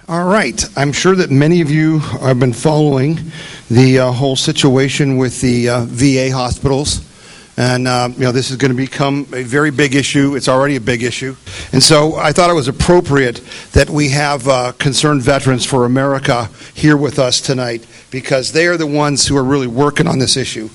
All right. I'm sure that many of you have been following the whole situation with the VA hospitals. And, this is going to become a very big issue. It's already a big issue. And so I thought it was appropriate that we have Concerned Veterans for America here with us tonight, because they are the ones who are really working on this issue.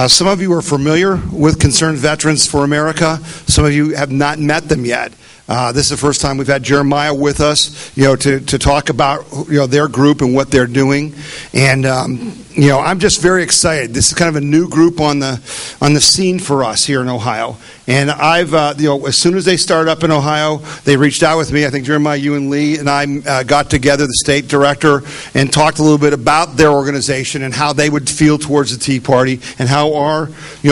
Some of you are familiar with Concerned Veterans for America. Some of you have not met them yet. This is the first time we've had Jeremiah with us, to talk about, their group and what they're doing. And, I'm just very excited. This is kind of a new group on the scene for us here in Ohio. And I've, as soon as they started up in Ohio, they reached out with me. I think Jeremiah, you and Lee and I got together, the state director, and talked a little bit about their organization and how they would feel towards the Tea Party and how our,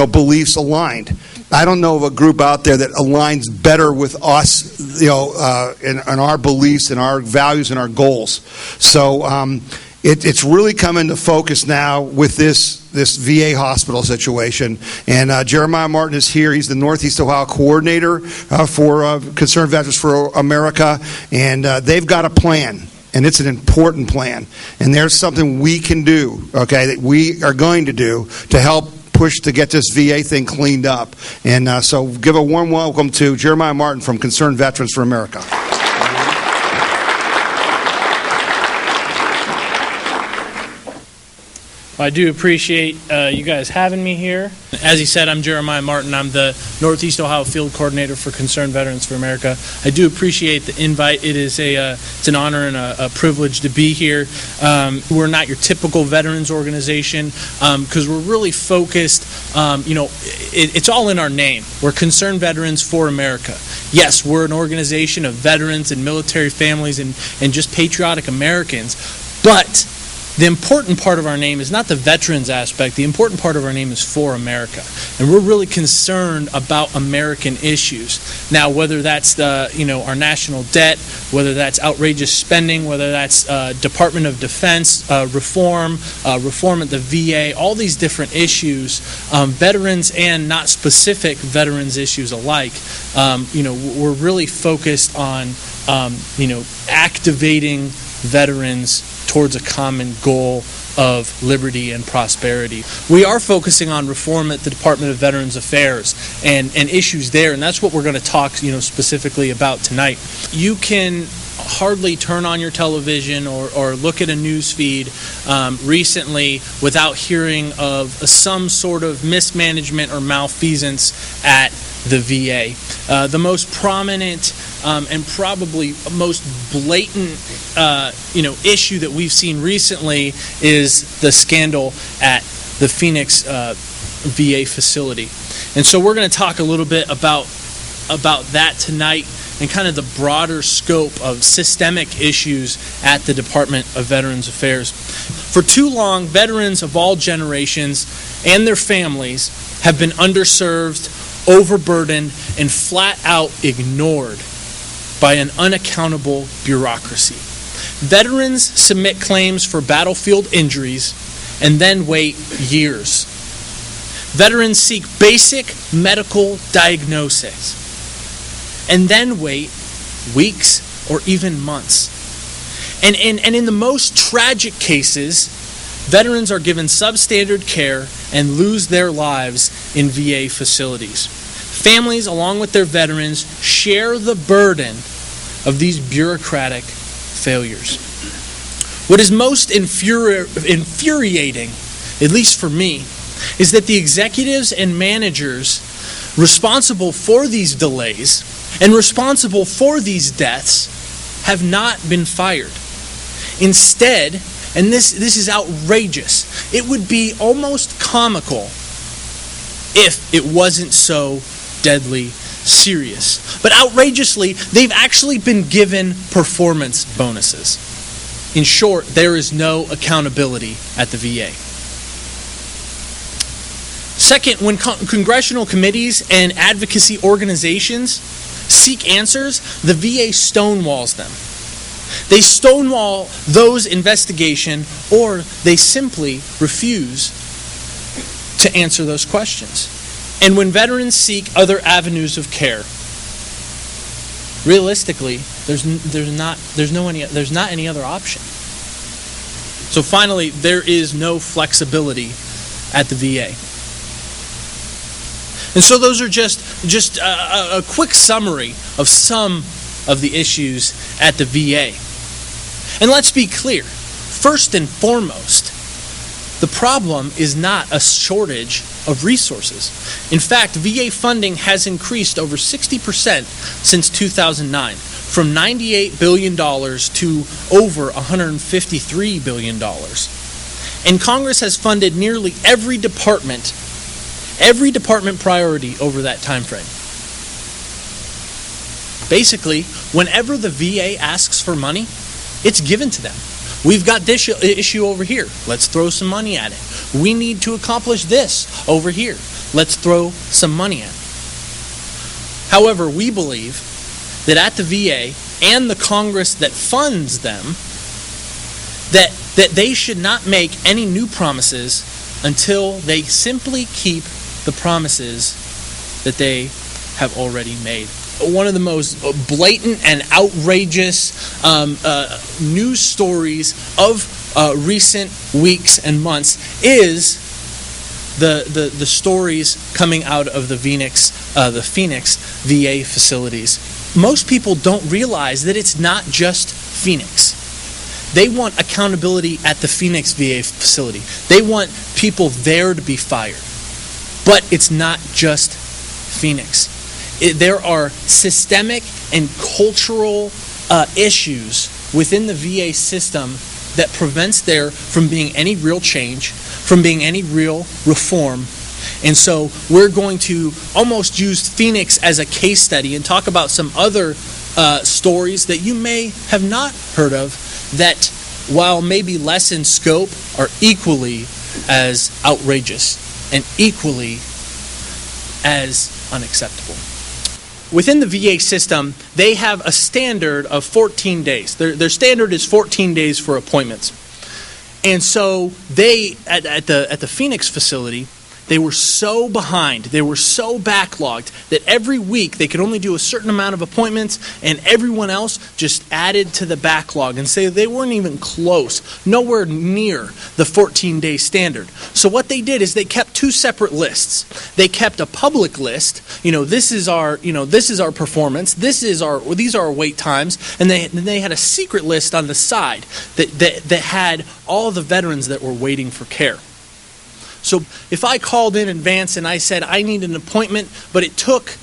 beliefs aligned. I don't know of a group out there that aligns better with us, in our beliefs and our values and our goals. So it's really come into focus now with this VA hospital situation. And Jeremiah Martin is here. He's the Northeast Ohio coordinator for Concerned Veterans for America. And they've got a plan. And it's an important plan. And there's something we can do, that we are going to do to help push to get this VA thing cleaned up. And so give a warm welcome to Jeremiah Martin from Concerned Veterans for America. Well, I do appreciate you guys having me here. As he said, I'm Jeremiah Martin. I'm the Northeast Ohio Field Coordinator for Concerned Veterans for America. I do appreciate the invite. It is it's an honor and a privilege to be here. We're not your typical veterans organization because we're really focused, it's all in our name. We're Concerned Veterans for America. Yes, we're an organization of veterans and military families and just patriotic Americans, but the important part of our name is not the veterans aspect. The important part of our name is for America. And we're really concerned about American issues. Now, whether that's our national debt, whether that's outrageous spending, whether that's Department of Defense reform at the VA, all these different issues, veterans and not specific veterans issues alike, we're really focused on, activating veterans towards a common goal of liberty and prosperity. We are focusing on reform at the Department of Veterans Affairs and issues there, and that's what we're going to talk specifically about tonight. You can hardly turn on your television or look at a news feed recently without hearing of some sort of mismanagement or malfeasance at the VA. The most prominent and probably most blatant issue that we've seen recently is the scandal at the Phoenix VA facility. And so we're going to talk a little bit about that tonight and kind of the broader scope of systemic issues at the Department of Veterans Affairs. For too long, veterans of all generations and their families have been underserved, overburdened, and flat out ignored by an unaccountable bureaucracy. Veterans submit claims for battlefield injuries and then wait years. Veterans seek basic medical diagnosis and then wait weeks or even months. And in the most tragic cases, veterans are given substandard care and lose their lives in VA facilities. Families, along with their veterans, share the burden of these bureaucratic failures. What is most infuriating, at least for me, is that the executives and managers responsible for these delays and responsible for these deaths have not been fired. Instead, and this is outrageous, it would be almost comical if it wasn't so deadly serious. But outrageously, they've actually been given performance bonuses. In short, there is no accountability at the VA. Second, when congressional committees and advocacy organizations seek answers, the VA stonewalls them. They stonewall those investigations, or they simply refuse to answer those questions. And when veterans seek other avenues of care, realistically, there's not any other option. So finally, there is no flexibility at the VA. And so those are just a quick summary of some of the issues at the VA. And let's be clear, first and foremost, the problem is not a shortage of resources. In fact, VA funding has increased over 60% since 2009, from $98 billion to over $153 billion. And Congress has funded nearly every department priority over that time frame. Basically, whenever the VA asks for money, it's given to them. We've got this issue over here. Let's throw some money at it. We need to accomplish this over here. Let's throw some money at it. However, we believe that at the VA and the Congress that funds them, that they should not make any new promises until they simply keep the promises that they have already made. One of the most blatant and outrageous news stories of recent weeks and months is the stories coming out of the Phoenix VA facilities. Most people don't realize that it's not just Phoenix. They want accountability at the Phoenix VA facility. They want people there to be fired. But it's not just Phoenix. There are systemic and cultural issues within the VA system that prevents there from being any real change, from being any real reform. And so we're going to almost use Phoenix as a case study and talk about some other stories that you may have not heard of that, while maybe less in scope, are equally as outrageous and equally as unacceptable. Within the VA system, they have a standard of 14 days. Their standard is 14 days for appointments. And so they, at the Phoenix facility, they were so behind, they were so backlogged that every week they could only do a certain amount of appointments, and everyone else just added to the backlog, and say they weren't even close, nowhere near the 14-day standard. So what they did is they kept two separate lists. They kept a public list, this is our performance, these are our wait times, and they had a secret list on the side that had all the veterans that were waiting for care. So if I called in advance and I said I need an appointment, but it took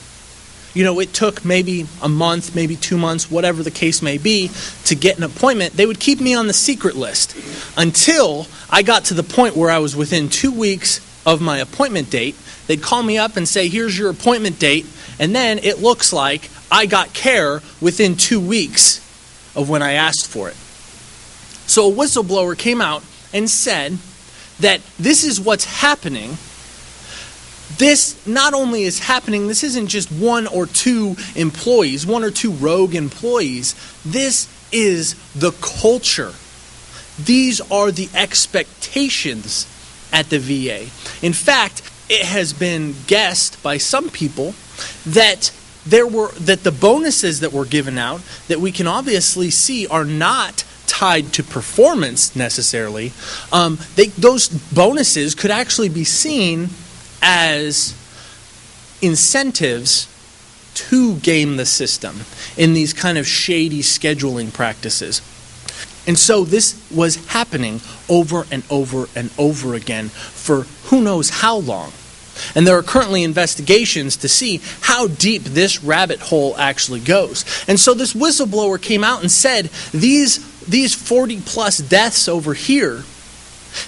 maybe a month, maybe 2 months, whatever the case may be, to get an appointment, they would keep me on the secret list until I got to the point where I was within 2 weeks of my appointment date. They'd call me up and say, here's your appointment date, and then it looks like I got care within 2 weeks of when I asked for it. So a whistleblower came out and said that this is what's happening. This not only is happening, this isn't just one or two employees, one or two rogue employees. This is the culture. These are the expectations at the VA. In fact, it has been guessed by some people that the bonuses that were given out, that we can obviously see are not tied to performance necessarily. Those bonuses could actually be seen as incentives to game the system in these kind of shady scheduling practices. And so this was happening over and over and over again for who knows how long. And there are currently investigations to see how deep this rabbit hole actually goes. And so this whistleblower came out and said, these 40 plus deaths over here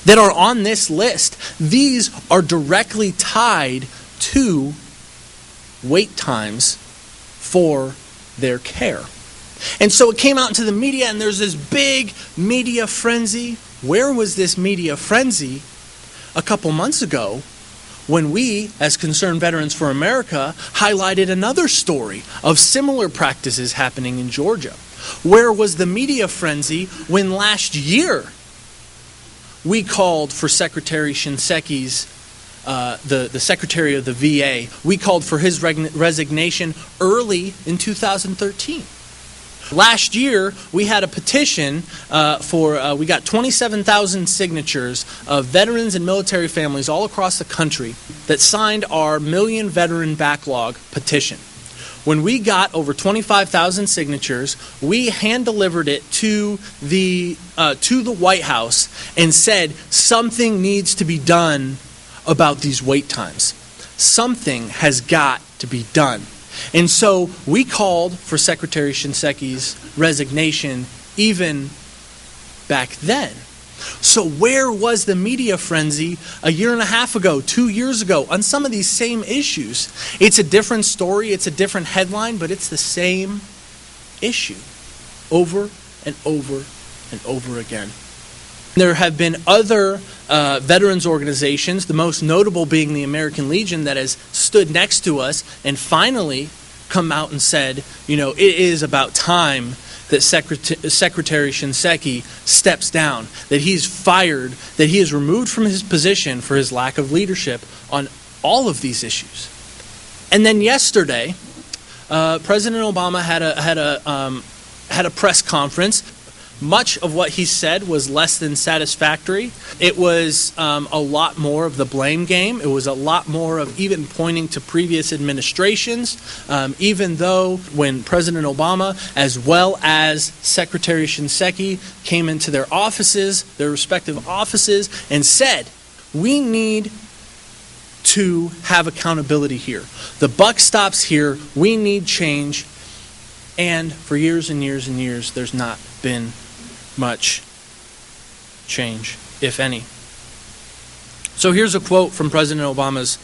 that are on this list, these are directly tied to wait times for their care. And so it came out into the media, and there's this big media frenzy. Where was this media frenzy a couple months ago when we, as Concerned Veterans for America, highlighted another story of similar practices happening in Georgia? Where was the media frenzy when last year we called for Secretary Shinseki's the Secretary of the VA. We called for his resignation early in 2013. Last year, we had a petition we got 27,000 signatures of veterans and military families all across the country that signed our Million Veteran Backlog petition. When we got over 25,000 signatures, we hand-delivered it to the White House and said something needs to be done about these wait times. Something has got to be done. And so we called for Secretary Shinseki's resignation even back then. So where was the media frenzy a year and a half ago, 2 years ago, on some of these same issues? It's a different story, it's a different headline, but it's the same issue over and over and over again. There have been other veterans organizations, the most notable being the American Legion, that has stood next to us and finally come out and said, it is about time that Secretary Shinseki steps down, that he's fired, that he is removed from his position for his lack of leadership on all of these issues. And then yesterday, President Obama had a press conference. Much of what he said was less than satisfactory. It was a lot more of the blame game. It was a lot more of even pointing to previous administrations, even though when President Obama, as well as Secretary Shinseki, came into their respective offices, and said, we need to have accountability here. The buck stops here. We need change. And for years and years and years, there's not been much change, if any. So here's a quote from President Obama's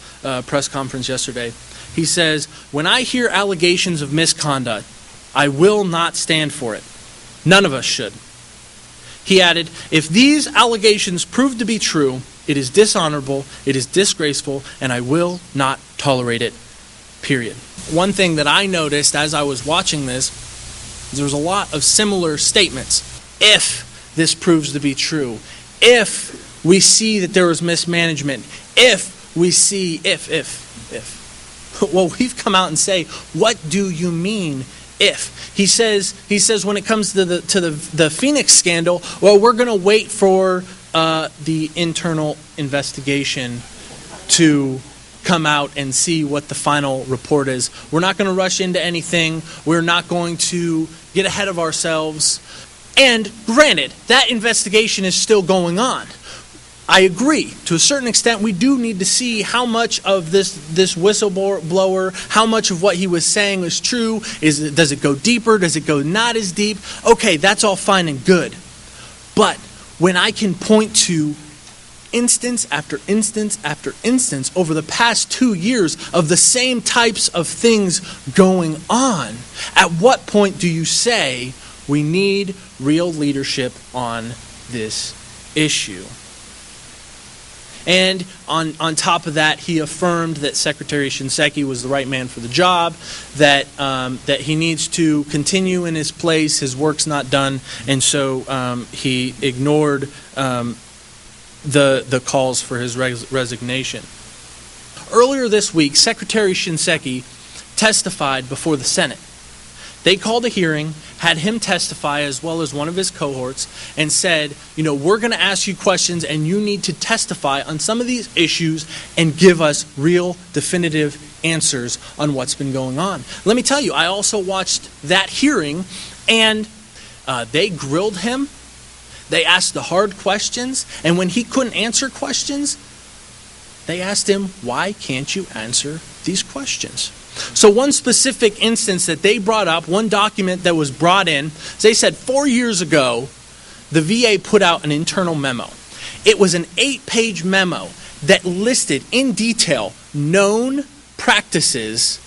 press conference yesterday. He says, "When I hear allegations of misconduct, I will not stand for it. None of us should." He added, "If these allegations prove to be true, it is dishonorable, it is disgraceful, and I will not tolerate it, period." One thing that I noticed as I was watching this, there was a lot of similar statements. If this proves to be true, if we see that there was mismanagement, if we see, if. Well, we've come out and say, what do you mean if? He says when it comes to the Phoenix scandal, well, we're going to wait for the internal investigation to come out and see what the final report is. We're not going to rush into anything. We're not going to get ahead of ourselves. And granted, that investigation is still going on. I agree. To a certain extent, we do need to see how much of this whistleblower, how much of what he was saying is true. Does it go deeper? Does it go not as deep? Okay, that's all fine and good. But when I can point to instance after instance after instance over the past 2 years of the same types of things going on, at what point do you say we need real leadership on this issue? And on top of that, he affirmed that Secretary Shinseki was the right man for the job, that he needs to continue in his place, his work's not done, and so he ignored the calls for his resignation. Earlier this week, Secretary Shinseki testified before the Senate. They called a hearing, had him testify as well as one of his cohorts, and said, we're going to ask you questions and you need to testify on some of these issues and give us real definitive answers on what's been going on. Let me tell you, I also watched that hearing, and they grilled him. They asked the hard questions, and when he couldn't answer questions, they asked him, why can't you answer these questions? So one specific instance that they brought up, one document that was brought in, they said 4 years ago, the VA put out an internal memo. It was an 8-page memo that listed in detail known practices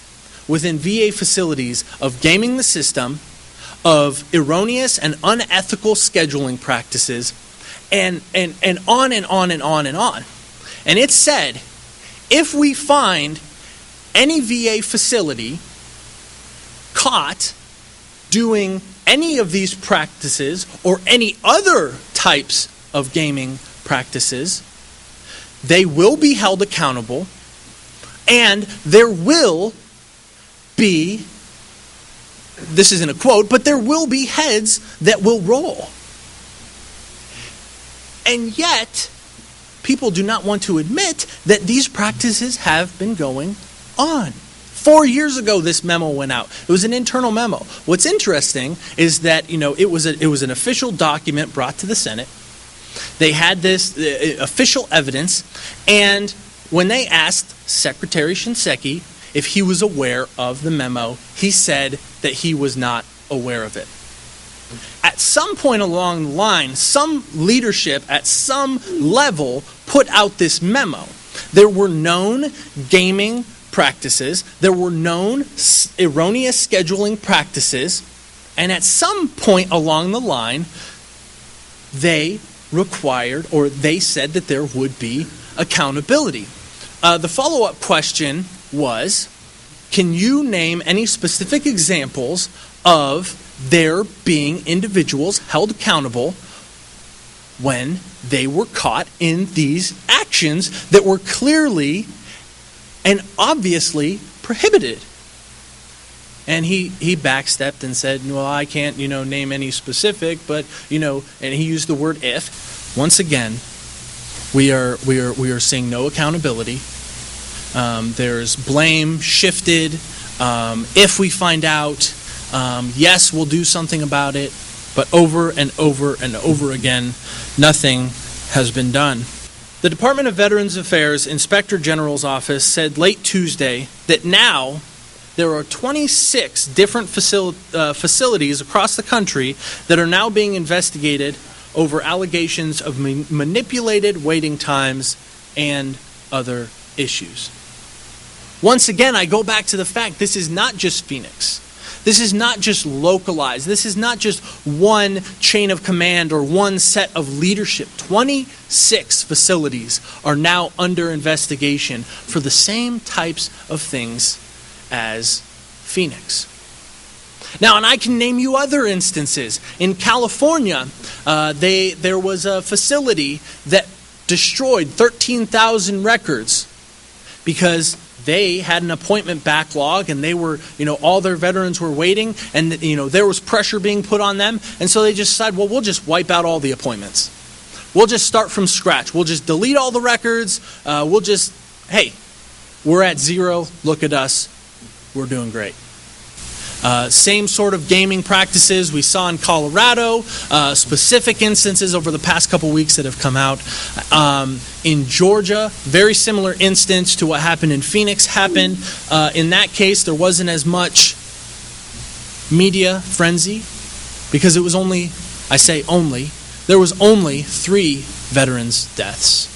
within VA facilities of gaming the system, of erroneous and unethical scheduling practices, and on and on and on and on. And it said, if we find any VA facility caught doing any of these practices or any other types of gaming practices, they will be held accountable, and there will be, this isn't a quote, but there will be heads that will roll. And yet, people do not want to admit that these practices have been going on. 4 years ago, this memo went out. It was an internal memo. What's interesting is that, it was an official document brought to the Senate. They had this official evidence, and when they asked Secretary Shinseki if he was aware of the memo, he said that he was not aware of it. At some point along the line, some leadership at some level put out this memo. There were known gaming practices, there were known erroneous scheduling practices, and at some point along the line, they required, or they said that there would be accountability. The follow-up question was, can you name any specific examples of there being individuals held accountable when they were caught in these actions that were clearly and obviously prohibited? And he backstepped and said, well, I can't, name any specific, but, and he used the word if. Once again, we are seeing no accountability. There's blame shifted. If we find out, yes, we'll do something about it, but over and over and over again, nothing has been done. The Department of Veterans Affairs Inspector General's office said late Tuesday that now there are 26 different facilities across the country that are now being investigated over allegations of manipulated waiting times and other issues. Once again, I go back to the fact this is not just Phoenix. This is not just localized. This is not just one chain of command or one set of leadership. 26 facilities are now under investigation for the same types of things as Phoenix. Now, and I can name you other instances. In California, there was a facility that destroyed 13,000 records because they had an appointment backlog, and they were, all their veterans were waiting, and, there was pressure being put on them. And so they just decided, well, we'll just wipe out all the appointments. We'll just start from scratch. We'll just delete all the records. Hey, we're at zero. Look at us. We're doing great. Same sort of gaming practices we saw in Colorado, specific instances over the past couple weeks that have come out. In Georgia, very similar instance to what happened in Phoenix happened. In that case, there wasn't as much media frenzy because it was there was only 3 veterans' deaths.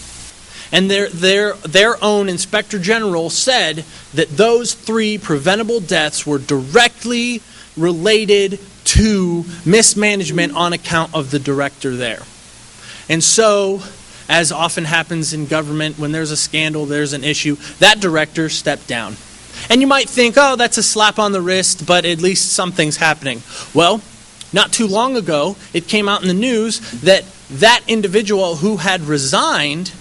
And their own Inspector General said that those 3 preventable deaths were directly related to mismanagement on account of the director there. And so, as often happens in government, when there's a scandal, there's an issue, that director stepped down. And you might think, oh, that's a slap on the wrist, but at least something's happening. Well, not too long ago, it came out in the news that that individual who had resigned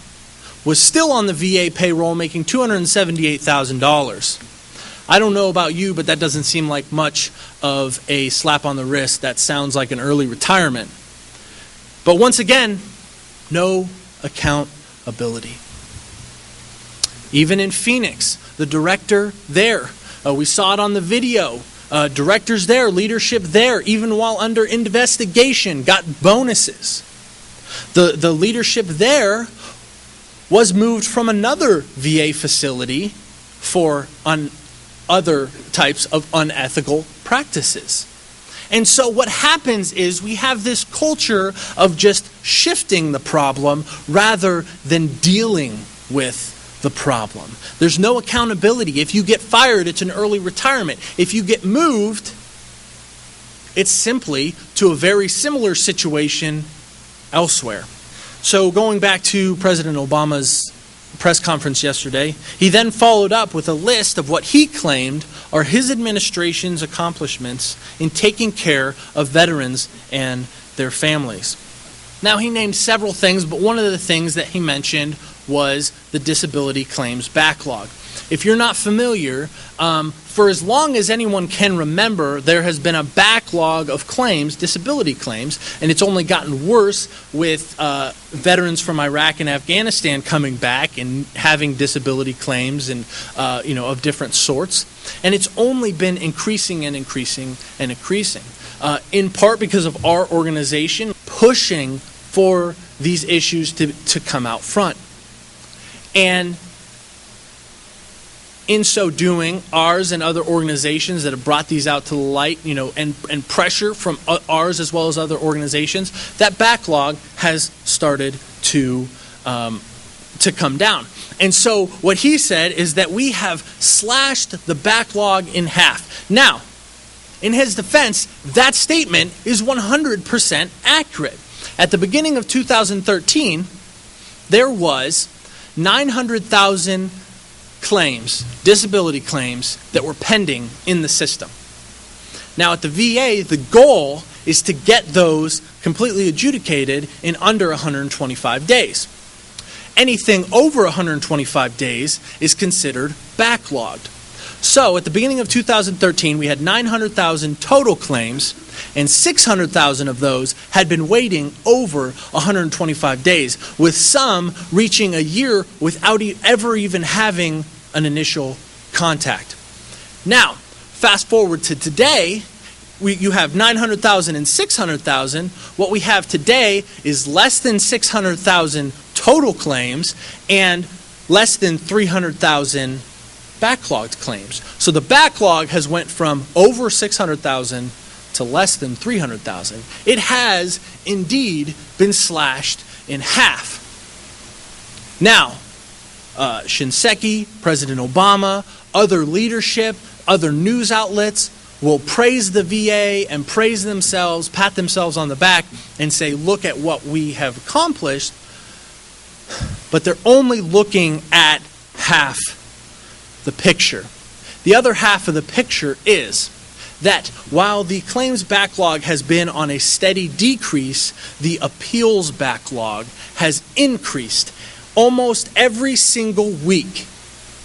was still on the VA payroll making $278,000. I don't know about you, but that doesn't seem like much of a slap on the wrist. That sounds like an early retirement. But once again, no accountability. Even in Phoenix, the director there, we saw it on the video, directors there, leadership there, even while under investigation, got bonuses. The leadership there was moved from another VA facility for other types of unethical practices. And so what happens is we have this culture of just shifting the problem rather than dealing with the problem. There's no accountability. If you get fired, it's an early retirement. If you get moved, it's simply to a very similar situation elsewhere. So going back to President Obama's press conference yesterday, he then followed up with a list of what he claimed are his administration's accomplishments in taking care of veterans and their families. Now, he named several things, but one of the things that he mentioned was the disability claims backlog. If you're not familiar, for as long as anyone can remember, there has been a backlog of claims, disability claims, and it's only gotten worse with veterans from Iraq and Afghanistan coming back and having disability claims and of different sorts. And it's only been increasing and increasing and increasing, in part because of our organization pushing for these issues to come out front. And in so doing, ours and other organizations that have brought these out to the light, and pressure from ours as well as other organizations, that backlog has started to come down. And so what he said is that we have slashed the backlog in half. Now, in his defense, that statement is 100% accurate. At the beginning of 2013, there was 900,000 claims, disability claims, that were pending in the system. Now at the VA, the goal is to get those completely adjudicated in under 125 days. Anything over 125 days is considered backlogged. So at the beginning of 2013, we had 900,000 total claims, and 600,000 of those had been waiting over 125 days, with some reaching a year without ever even having an initial contact. Now, fast forward to today, you have 900,000 and 600,000. What we have today is less than 600,000 total claims and less than 300,000 backlogged claims. So the backlog has went from over 600,000 to less than 300,000. It has indeed been slashed in half. Now, Shinseki, President Obama, other leadership, other news outlets will praise the VA and praise themselves, pat themselves on the back, and say, look at what we have accomplished, but they're only looking at half the picture. The other half of the picture is that while the claims backlog has been on a steady decrease, the appeals backlog has increased almost every single week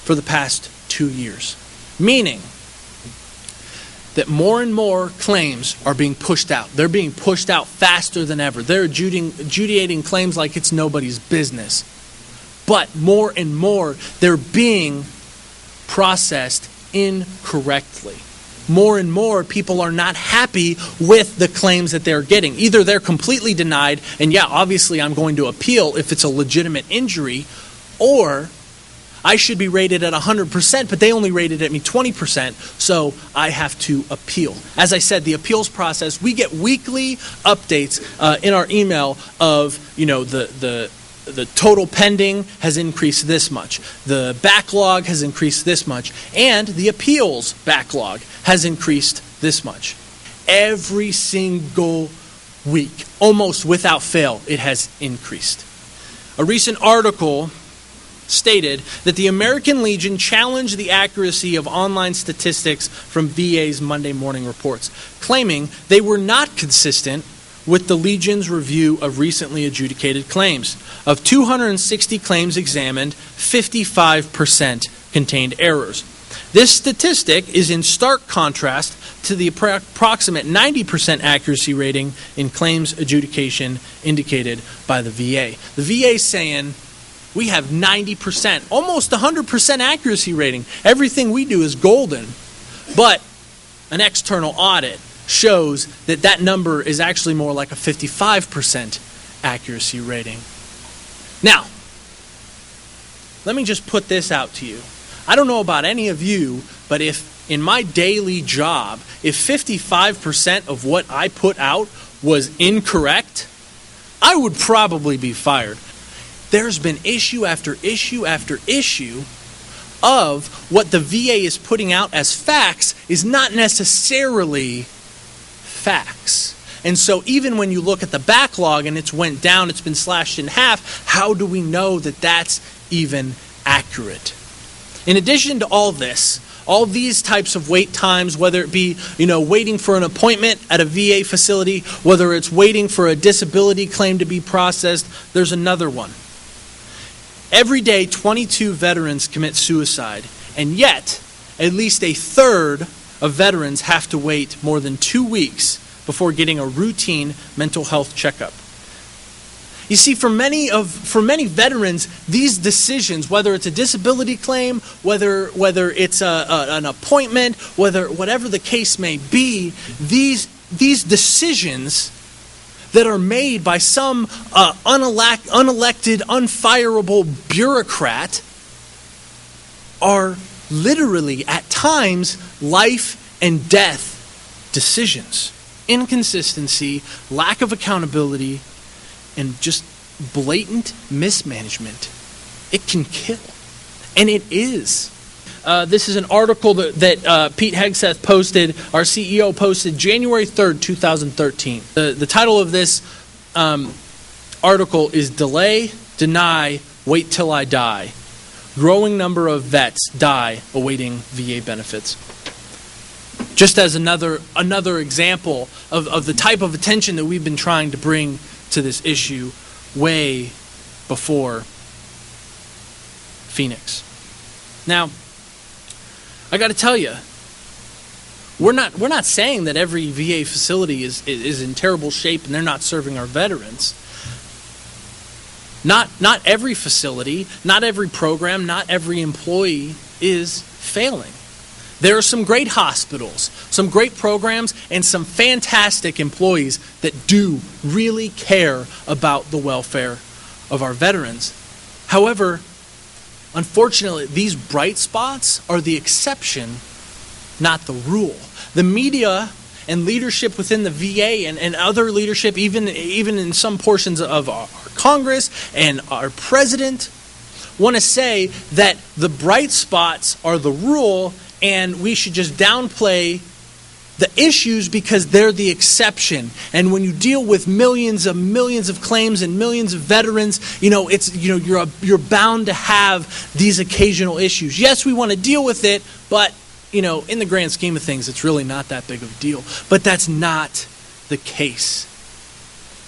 for the past 2 years. Meaning that more and more claims are being pushed out. They're being pushed out faster than ever. They're adjudicating claims like it's nobody's business. But more and more, they're being processed incorrectly. More and more people are not happy with the claims that they're getting. Either they're completely denied, and yeah, obviously I'm going to appeal if it's a legitimate injury, or I should be rated at 100%, but they only rated at me 20%, so I have to appeal. As I said, the appeals process, we get weekly updates in our email of, the total pending has increased this much, the backlog has increased this much, and the appeals backlog has increased this much. Every single week, almost without fail, it has increased. A recent article stated that the American Legion challenged the accuracy of online statistics from VA's Monday morning reports, claiming they were not consistent with the Legion's review of recently adjudicated claims. Of 260 claims examined, 55% contained errors. This statistic is in stark contrast to the approximate 90% accuracy rating in claims adjudication indicated by the VA. The VA is saying, we have 90%, almost 100% accuracy rating. Everything we do is golden. But an external audit shows that that number is actually more like a 55% accuracy rating. Now, let me just put this out to you. I don't know about any of you, but if in my daily job, if 55% of what I put out was incorrect, I would probably be fired. There's been issue after issue after issue of what the VA is putting out as facts is not necessarily facts. And so even when you look at the backlog and it's went down, it's been slashed in half, how do we know that that's even accurate? In addition to all this, all these types of wait times, whether it be, waiting for an appointment at a VA facility, whether it's waiting for a disability claim to be processed, there's another one. Every day, 22 veterans commit suicide, and yet, at least a third of veterans have to wait more than 2 weeks before getting a routine mental health checkup. You see, for many veterans, these decisions, whether it's a disability claim, whether it's an appointment, whatever the case may be, these decisions that are made by some unelected, unfireable bureaucrat are literally, at times, life and death decisions. Inconsistency, lack of accountability, and just blatant mismanagement. It can kill. And it is. This is an article that Pete Hegseth posted, our CEO posted January 3rd, 2013. The title of this article is Delay, Deny, Wait Till I Die. Growing number of vets die awaiting VA benefits. Just as another example of the type of attention that we've been trying to bring to this issue way before Phoenix. Now, I got to tell you, we're not saying that every VA facility is in terrible shape and they're not serving our veterans. Not every facility, not every program, not every employee is failing. There are some great hospitals, some great programs, and some fantastic employees that do really care about the welfare of our veterans. However, unfortunately, these bright spots are the exception, not the rule. The media and leadership within the VA and other leadership, even in some portions of our Congress and our president, want to say that the bright spots are the rule and we should just downplay the issues because they're the exception. And when you deal with millions of claims and millions of veterans, you're bound to have these occasional issues. Yes, we want to deal with it, but in the grand scheme of things, it's really not that big of a deal. But that's not the case.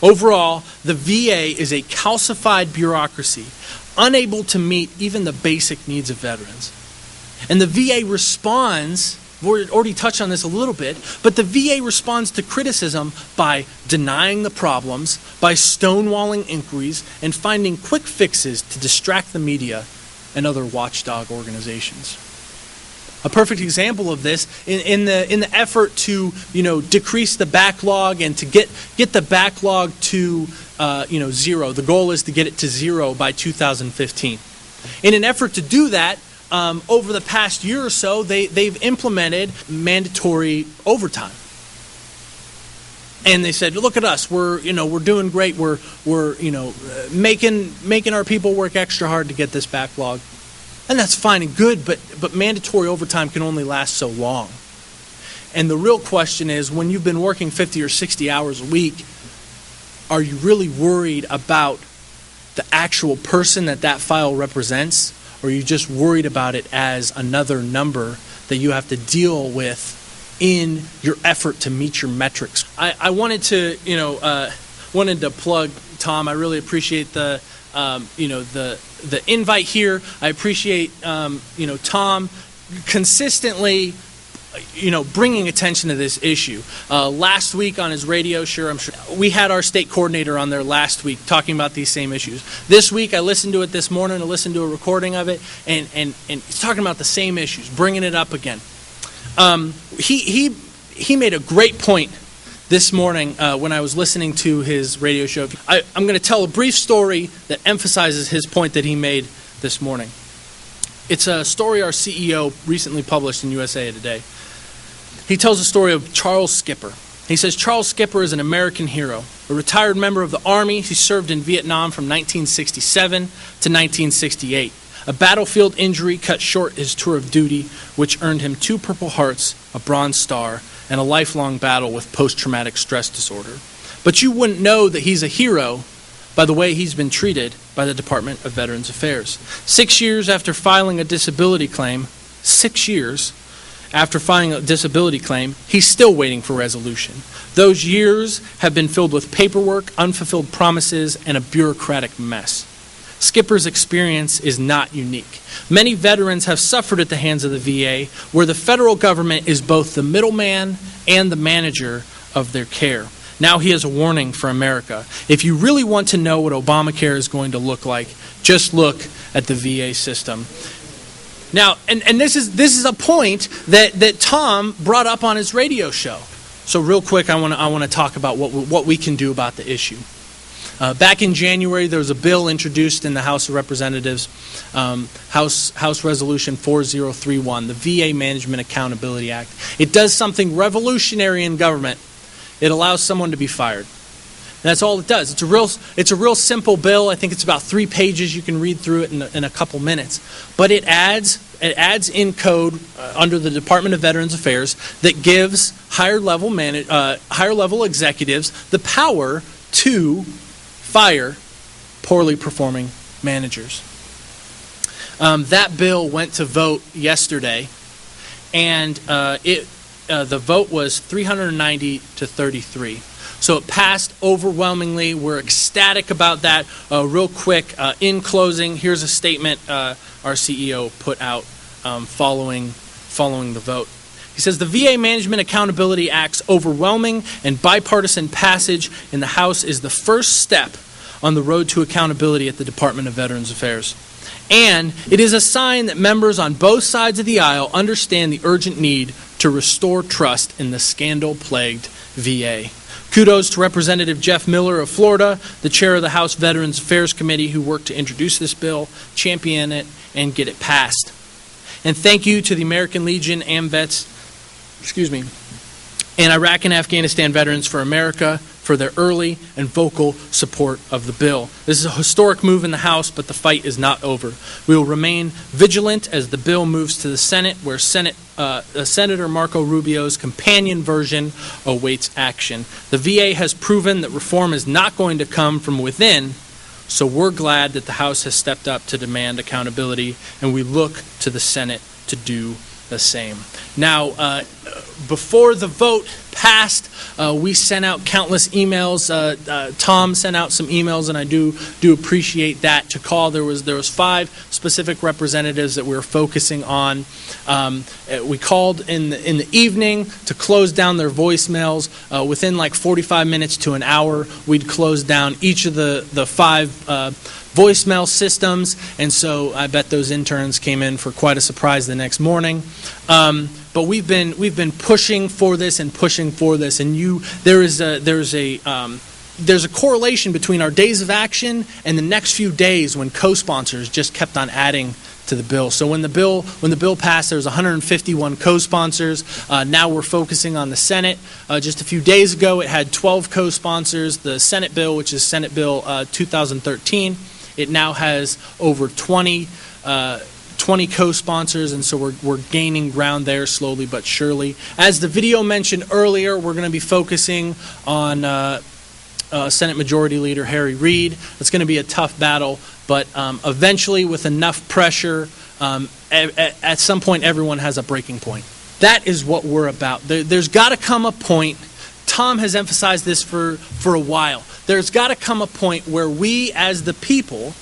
Overall, the VA is a calcified bureaucracy, unable to meet even the basic needs of veterans. And the VA responds, we've already touched on this a little bit, but the VA responds to criticism by denying the problems, by stonewalling inquiries, and finding quick fixes to distract the media and other watchdog organizations. A perfect example of this in the effort to decrease the backlog and to get the backlog to zero. The goal is to get it to zero by 2015. In an effort to do that, over the past year or so, they've implemented mandatory overtime. And they said, "Look at us. We're doing great. We're making our people work extra hard to get this backlog." And that's fine and good, but mandatory overtime can only last so long. And the real question is, when you've been working 50 or 60 hours a week, are you really worried about the actual person that file represents? Or are you just worried about it as another number that you have to deal with in your effort to meet your metrics? I wanted to plug Tom. I really appreciate the invite here. I appreciate Tom consistently bringing attention to this issue. Last week on his radio show, we had our state coordinator on there last week talking about these same issues. This week, I listened to it this morning. I listened to a recording of it, and he's talking about the same issues, bringing it up again. He made a great point this morning when I was listening to his radio show. I'm going to tell a brief story that emphasizes his point that he made this morning. It's a story our CEO recently published in USA Today. He tells the story of Charles Skipper. He says Charles Skipper is an American hero, a retired member of the Army. He served in Vietnam from 1967 to 1968. A battlefield injury cut short his tour of duty, which earned him 2 Purple Hearts, a Bronze Star, and a lifelong battle with post-traumatic stress disorder. But you wouldn't know that he's a hero by the way he's been treated by the Department of Veterans Affairs. 6 years after filing a disability claim, 6 years after filing a disability claim, he's still waiting for resolution. Those years have been filled with paperwork, unfulfilled promises, and a bureaucratic mess. Skipper's experience is not unique. Many veterans have suffered at the hands of the VA, where the federal government is both the middleman and the manager of their care. Now he has a warning for America. If you really want to know what Obamacare is going to look like, just look at the VA system. Now, and this is a point that Tom brought up on his radio show. So real quick, I want to talk about what we can do about the issue. Back in January, there was a bill introduced in the House of Representatives, House Resolution 4031, the VA Management Accountability Act. It does something revolutionary in government. It allows someone to be fired. And that's all it does. It's a real simple bill. I think it's about 3 pages. You can read through it in a couple minutes. But it adds in code under the Department of Veterans Affairs that gives higher level executives the power to fire poorly performing managers. That bill went to vote yesterday, and the vote was 390 to 33. So it passed overwhelmingly. We're ecstatic about that. Real quick, in closing, here's a statement our CEO put out following the vote. He says, the VA Management Accountability Act's overwhelming and bipartisan passage in the House is the first step on the road to accountability at the Department of Veterans Affairs. And it is a sign that members on both sides of the aisle understand the urgent need to restore trust in the scandal-plagued VA. Kudos to Representative Jeff Miller of Florida, the chair of the House Veterans Affairs Committee, who worked to introduce this bill, champion it, and get it passed. And thank you to the American Legion, AMVETS, and Iraq and Afghanistan Veterans for America for their early and vocal support of the bill. This is a historic move in the House, but the fight is not over. We will remain vigilant as the bill moves to the Senate, where Senator Marco Rubio's companion version awaits action. The VA has proven that reform is not going to come from within, so we're glad that the House has stepped up to demand accountability, and we look to the Senate to do the same. Now, before the vote passed, we sent out countless emails. Tom sent out some emails, and I do appreciate that. To call, there was 5 specific representatives that we were focusing on. We called in the evening to close down their voicemails. Within like 45 minutes to an hour, we'd close down each of the 5 voicemail systems, and so I bet those interns came in for quite a surprise the next morning. But we've been pushing for this, and there's a correlation between our days of action and the next few days when co-sponsors just kept on adding to the bill. So when the bill passed, there was 151 co-sponsors. Now we're focusing on the Senate. Just a few days ago, it had 12 co-sponsors. The Senate bill, which is Senate Bill 2013, it now has over 20 co-sponsors, and so we're gaining ground there slowly but surely. As the video mentioned earlier, we're going to be focusing on Senate Majority Leader Harry Reid. It's going to be a tough battle, but eventually, with enough pressure, at some point, everyone has a breaking point. That is what we're about. There's got to come a point. Tom has emphasized this for a while. There's got to come a point where we, as the people,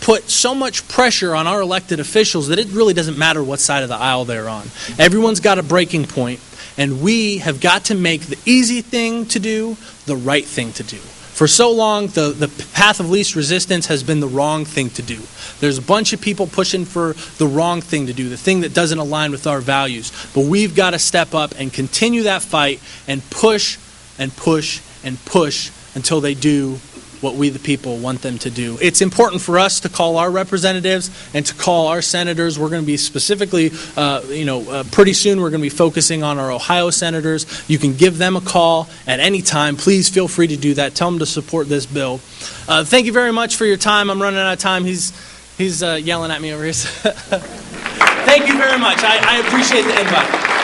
put so much pressure on our elected officials that it really doesn't matter what side of the aisle they're on. Everyone's got a breaking point, and we have got to make the easy thing to do the right thing to do. For so long, the path of least resistance has been the wrong thing to do. There's a bunch of people pushing for the wrong thing to do, the thing that doesn't align with our values. But we've got to step up and continue that fight and push and push and push until they do what we the people want them to do. It's important for us to call our representatives and to call our senators. We're going to be specifically, pretty soon we're going to be focusing on our Ohio senators. You can give them a call at any time. Please feel free to do that. Tell them to support this bill. Thank you very much for your time. I'm running out of time. He's yelling at me over here. Thank you very much. I appreciate the invite.